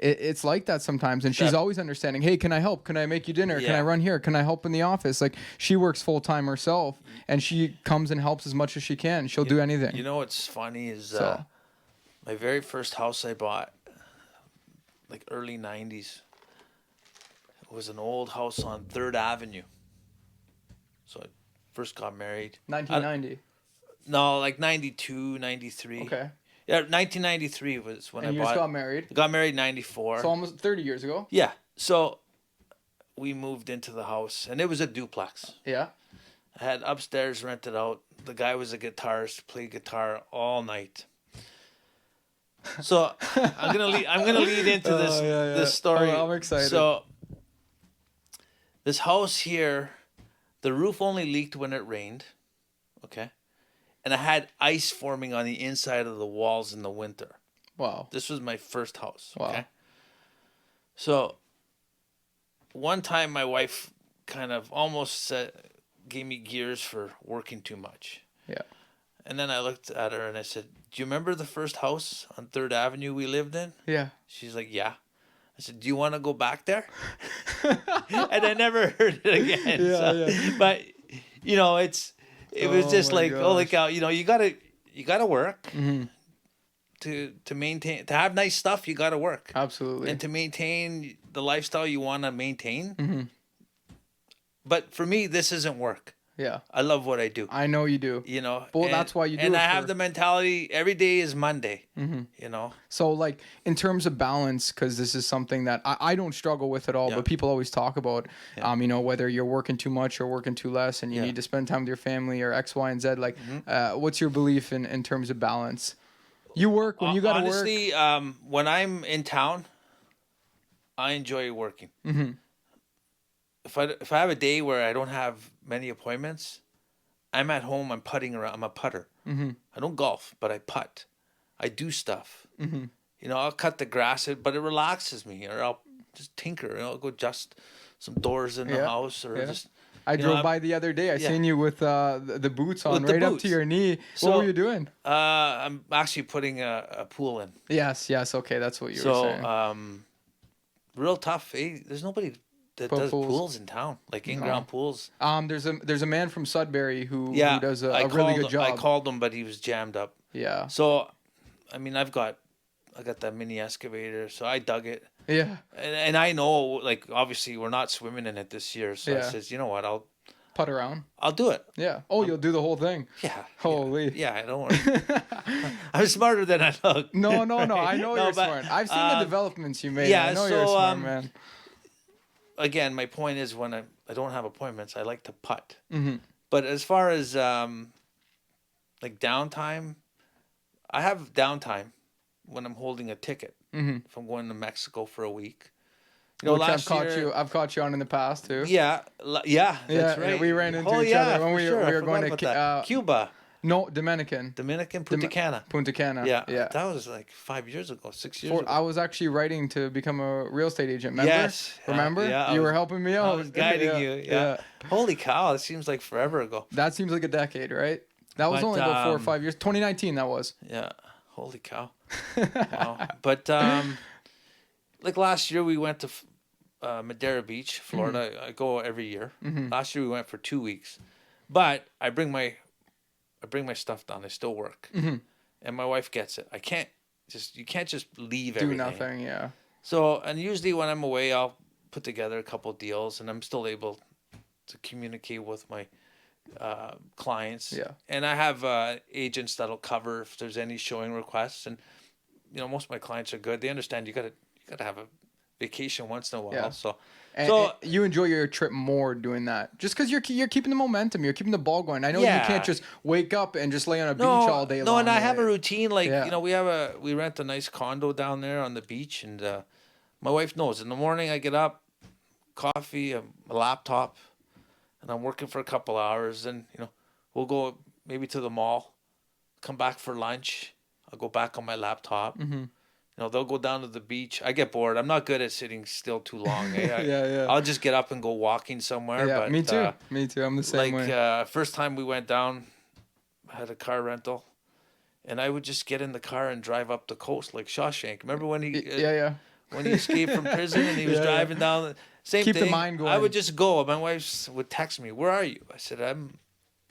it's like that sometimes, and she's always understanding. Hey, can I help? Can I make you dinner? Can I run here? Can I help in the office? Like, she works full time herself, and she comes and helps as much as she can. She'll do anything. You know what's funny is my very first house I bought, like early 90s, it was an old house on 3rd Avenue. So I first got married. 1990? No, like 92, 93. Okay. Yeah, 1993 was when I bought it. And you just got married? Got married in 94. So almost 30 years ago? Yeah. So we moved into the house, and it was a duplex. Yeah. I had upstairs rented out. The guy was a guitarist, played guitar all night. So I'm gonna lead into this story. Oh, I'm excited. So this house here, the roof only leaked when it rained. Okay. And I had ice forming on the inside of the walls in the winter. Wow. This was my first house. Wow. Okay. So one time my wife kind of almost gave me gears for working too much. Yeah. And then I looked at her and I said, "Do you remember the first house on 3rd Avenue we lived in?" Yeah. She's like, "Yeah." I said, "Do you want to go back there?" And I never heard it again. Yeah. But, it was just like, gosh. Holy cow, you gotta work to maintain, to have nice stuff. You gotta work. Absolutely. And to maintain the lifestyle you want to maintain. But for me, this isn't work. Yeah. I love what I do. I know you do. Well, that's why you do it. And I have the mentality, every day is Monday, So, like, in terms of balance, because this is something that I don't struggle with at all, but people always talk about, whether you're working too much or working too less, and you need to spend time with your family or X, Y, and Z. Like, what's your belief in terms of balance? You work when you got to work. Honestly, when I'm in town, I enjoy working. If I have a day where I don't have many appointments, I'm at home. I'm putting around. I'm a putter. I don't golf, but I putt. I do stuff. I'll cut the grass, but it relaxes me. Or I'll just tinker. I'll go adjust some doors in the house, or just. I drove by the other day. I seen you with the boots on, right up to your knee. What were you doing? I'm actually putting a pool in. Yes. Okay, that's what you were saying. So, real tough. There's nobody that does pools in town, like in-ground pools. There's a man from Sudbury who does a really good job. I called him, but he was jammed up. Yeah. So, I mean, I got that mini excavator, so I dug it. Yeah. And I know, like, obviously we're not swimming in it this year, so I says, you know what, I'll putt around. I'll do it. Yeah. Oh, you'll do the whole thing. Yeah. Holy. Yeah, don't worry. I'm smarter than I look. No. I know you're smart. I've seen the developments you made. I know you're a smart man. Again, my point is, when I don't have appointments, I like to putt. But as far as like downtime, I have downtime when I'm holding a ticket. If I'm going to Mexico for a week, which I've caught you on in the past too. Yeah, that's right. We ran into each other when we were going to Cuba. No, Dominican. Punta Cana. Punta Cana. Yeah, Yeah. that was like 5 years ago, 6 years ago. I was actually writing to become a real estate agent. Remember? Yes. Remember? Yeah, You were helping me out. I was guiding you. Yeah. Holy cow! It seems like forever ago. That seems like a decade, right? That was But, only about 4 or 5 years. 2019, that was. Yeah. Holy cow. Wow. But like last year, we went to Madeira Beach, Florida. I go every year. Last year we went for 2 weeks, but I bring my stuff down. I still work, and my wife gets it. You can't just leave Do everything. nothing, yeah. So, and usually when I'm away, I'll put together a couple of deals, and I'm still able to communicate with my clients. Yeah. And I have agents that'll cover if there's any showing requests, and most of my clients are good. They understand you gotta have a vacation once in a while. Yeah. So And you enjoy your trip more doing that, just because you're keeping the momentum, you're keeping the ball going. I know you can't just wake up and just lay on a beach all day long. No, and I have a routine. Like Yeah. we rent a nice condo down there on the beach, and my wife knows. In the morning, I get up, coffee, a laptop, and I'm working for a couple hours. And we'll go maybe to the mall, come back for lunch. I'll go back on my laptop. They'll go down to the beach. I get bored. I'm not good at sitting still too long. Yeah. I'll just get up and go walking somewhere. Yeah, but, me too. Me too. I'm the same way. First time we went down, I had a car rental, and I would just get in the car and drive up the coast like Shawshank. Remember when he when he escaped from prison and he was driving down? Same Keep thing. the mind going. I would just go. My wife would text me, "Where are you?" I said, "I'm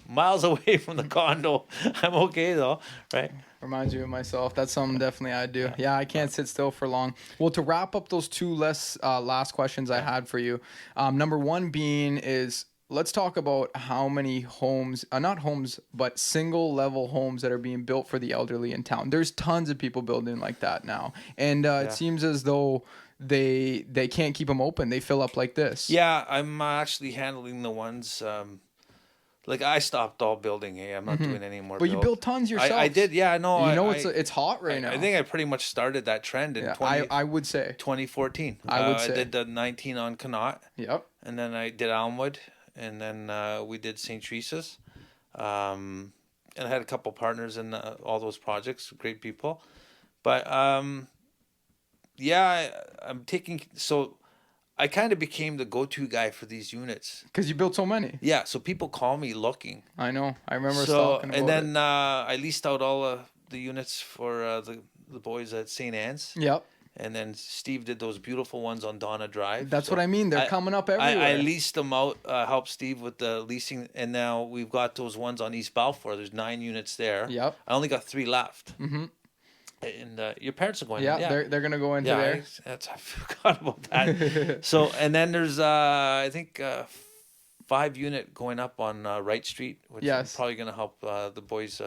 miles away from the condo. I'm okay though, right?" Reminds you of myself. That's something definitely I do. Yeah, I can't sit still for long. Well, to wrap up those two last questions I had for you, number one being is, let's talk about how many homes, not homes, but single level homes that are being built for the elderly in town. There's tons of people building like that now. And it seems as though they can't keep them open. They fill up like this. Yeah, I'm actually handling the ones... like I stopped all building. Hey, I'm not doing any more. But you built tons yourself. I did. Yeah, I know. It's hot right now. I think I pretty much started that trend in I would say 2014. I would say I did the 19 on Connaught. Yep. And then I did Elmwood, and then we did St. Teresa's, and I had a couple partners in all those projects. Great people, but I'm taking so. I kind of became the go-to guy for these units. Because you built so many. Yeah, so people call me looking. I know. I remember talking about and then I leased out all the units for the boys at St. Anne's. Yep. And then Steve did those beautiful ones on Donna Drive. That's what I mean. They're coming up everywhere. I leased them out, helped Steve with the leasing, and now we've got those ones on East Balfour. There's 9 units there. Yep. I only got 3 left. Mm-hmm. And your parents are going. Yeah, they're gonna go into there. I forgot about that. So and then there's I think 5 unit going up on Wright Street, which is probably gonna help the boys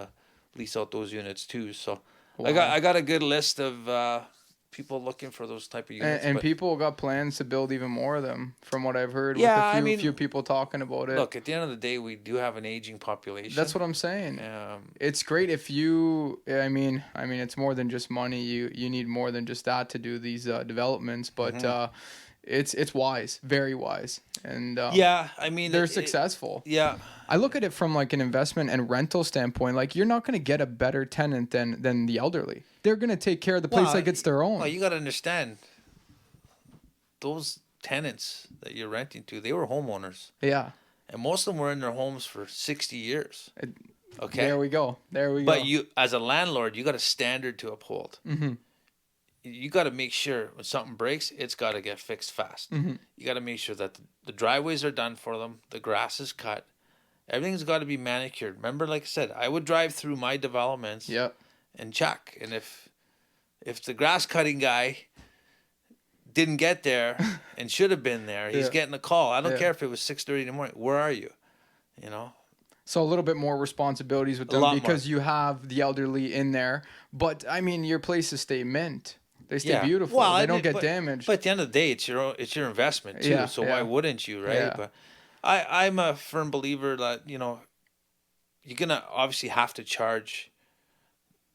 lease out those units too. So I got a good list of people looking for those type of units. And people got plans to build even more of them, from what I've heard. Yeah, with a few people talking about it. Look, at the end of the day, we do have an aging population. That's what I'm saying. It's great if you. I mean, it's more than just money. You need more than just that to do these developments, but. It's wise, very wise, and they're successful. Yeah, I look at it from like an investment and rental standpoint. Like, you're not going to get a better tenant than the elderly. They're going to take care of the place like it's their own. Well, you got to understand, those tenants that you're renting to, they were homeowners. Yeah, and most of them were in their homes for 60 years. Okay, there we go. But you, as a landlord, you got a standard to uphold. Mm-hmm. You got to make sure when something breaks, it's got to get fixed fast. Mm-hmm. You got to make sure that the driveways are done for them, the grass is cut, everything's got to be manicured. Remember, like I said, I would drive through my developments and check. And if the grass cutting guy didn't get there and should have been there, he's getting a call. I don't care if it was 6:30 in the morning. Where are you? So a little bit more responsibilities with them because you have the elderly in there. But I mean, your places stay mint. They stay beautiful. Well, they don't get damaged. But at the end of the day, it's your investment too. So why wouldn't you, right? Yeah. But I'm a firm believer that you're gonna obviously have to charge.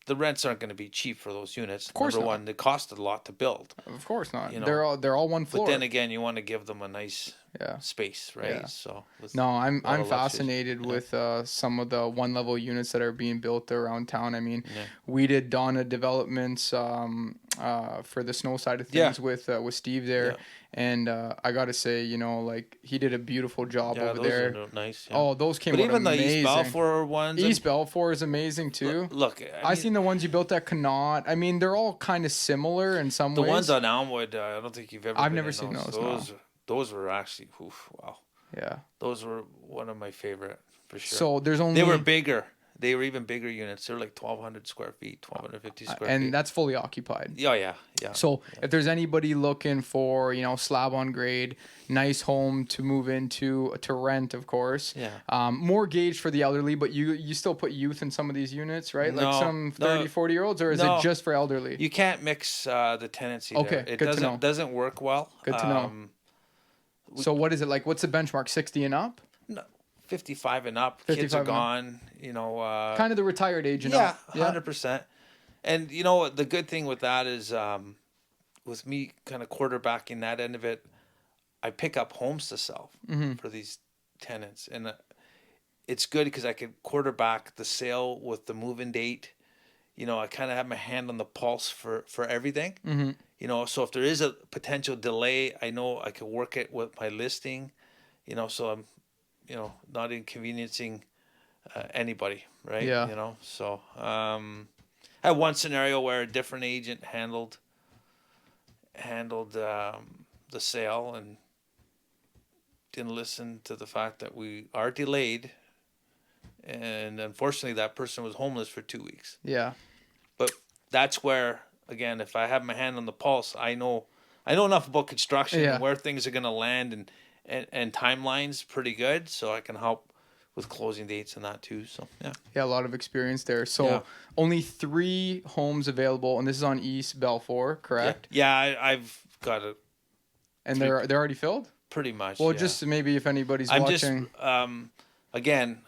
The rents aren't going to be cheap for those units. Of course Number not. one, they cost a lot to build. Of course not. They're all one floor. But then again, you want to give them a nice space, right? Yeah. So No, I'm a lot of luxury. fascinated with some of the one level units that are being built around town. I mean, Yeah. we did Donna Developments for the snow side of things with Steve there, and I gotta say, you know, like he did a beautiful job over those there. are nice. Yeah. Oh, those came but out even amazing. the East Balfour ones. East Balfour is amazing too. Look, I seen the ones you built at Connaught. I mean, they're all kind of similar in some ways. The ones on Elmwood, I don't think you've ever. I've been never in seen those. those. Those were actually, wow. Yeah. Those were one of my favorite for sure. So there's only. They were bigger. They were even bigger units. They're like 1,200 square feet, 1,250 square feet. And that's fully occupied. Yeah. So if there's anybody looking for, you know, slab on grade, nice home to move into, to rent, of course. Yeah. More gauge for the elderly, but you still put youth in some of these units, right? Like some 30, 40-year-olds, or is it just for elderly? You can't mix the tenancy okay, there. It good to know. doesn't work well. Good to know. So what is it like? What's the benchmark? 60 and up? No. 55 and up. 55 Kids are gone, you know. Kind of the retired age and up. Yeah, 100%. And, you know, the good thing with that is with me kind of quarterbacking that end of it, I pick up homes to sell for these tenants. And it's good because I can quarterback the sale with the move-in date. You know, I kind of have my hand on the pulse for everything. Mm-hmm. You know, so if there is a potential delay, I know I can work it with my listing. You know, so I'm, you know, not inconveniencing anybody, right? Yeah. You know, so I had one scenario where a different agent handled the sale and didn't listen to the fact that we are delayed, and unfortunately that person was homeless for 2 weeks. Yeah. But that's where, again, if I have my hand on the pulse, I know enough about construction and where things are going to land and timelines pretty good, so I can help with closing dates and that too. So a lot of experience there. So only 3 homes available, and this is on East Balfour, correct? I've got it. And they're already filled? Pretty much. Well, just maybe if anybody's watching. Just again,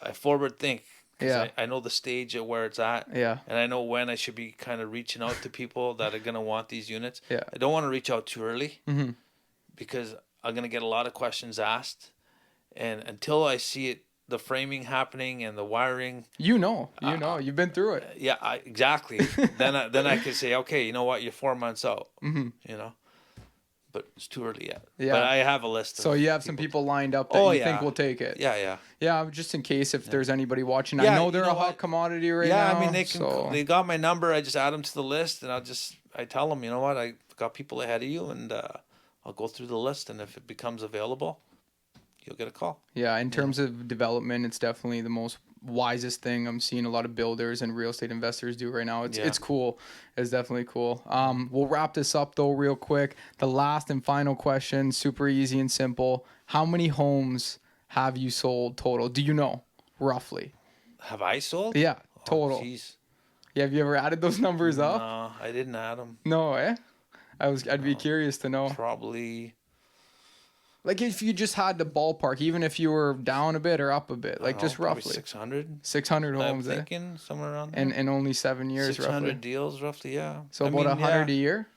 I forward think. I know the stage of where it's at. Yeah. And I know when I should be kind of reaching out to people that are going to want these units. Yeah. I don't want to reach out too early because I'm going to get a lot of questions asked. And until I see it, the framing happening and the wiring. You've been through it. Yeah, exactly. then I can say, okay, you know what? You're 4 months out. You know. But it's too early yet. Yeah. But I have a list. So you have some people lined up that you think will take it. Yeah. Yeah, just in case if there's anybody watching. I know they're a hot commodity right now. Yeah, I mean they got my number. I just add them to the list, and I tell them, you know what, I got people ahead of you, and I'll go through the list, and if it becomes available, you'll get a call. Yeah, in terms of development, it's definitely the most wisest thing I'm seeing a lot of builders and real estate investors do right now. It's cool. It's definitely cool. We'll wrap this up though real quick. The last and final question, super easy and simple. How many homes have you sold total? Do you know roughly? Have I sold? Yeah, total. Jeez. Yeah, have you ever added those numbers up? No, I didn't add them. No, I'd be curious to know. Probably. Like if you just had to ballpark, even if you were down a bit or up a bit, like just roughly 600. 600 homes. I'm thinking somewhere around there. And only 7 years 600 roughly. deals roughly, yeah. So about 100 a year.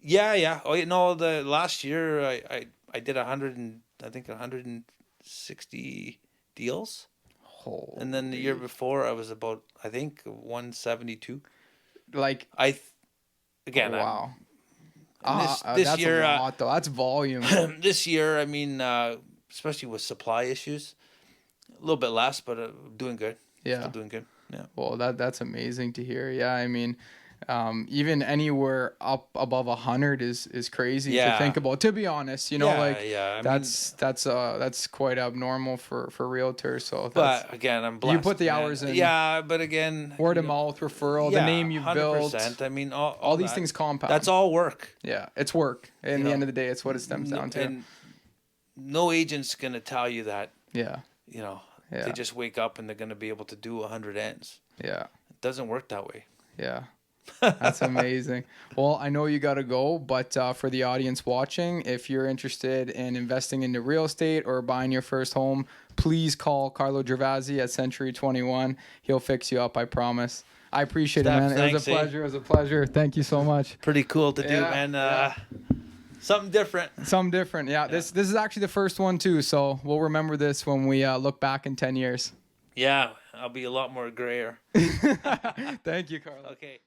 Yeah. Oh, you know, the last year I did 160 deals. Holy. And then the year before I was about 172. Like again. Wow. This that's year, a lot, though. That's volume. This year, I mean, especially with supply issues, a little bit less, but doing good. Yeah, still doing good. Yeah. Well, that's amazing to hear. Yeah, I mean, even anywhere up above 100 is crazy to think about. To be honest, you know, that's quite abnormal for realtors. So, but again, I'm blessed. You put the hours in. Yeah, but again, word of mouth referral, the name you've 100%. Built. I mean, all these things compound. That's all work. Yeah, it's work. In the end of the day, it's what it stems down to. And no agent's gonna tell you that. Yeah. You know, they just wake up and they're gonna be able to do 100 ends. Yeah. It doesn't work that way. Yeah. That's amazing. Well, I know you got to go, but for the audience watching, if you're interested in investing into real estate or buying your first home, please call Carlo Gervasi at Century 21. He'll fix you up, I promise. I appreciate it, man. It was a pleasure. It was a pleasure. Thank you so much. Pretty cool to do, man. Something different. Something different. Yeah. This is actually the first one too. So we'll remember this when we look back in 10 years. Yeah, I'll be a lot more grayer. Thank you, Carlo. Okay.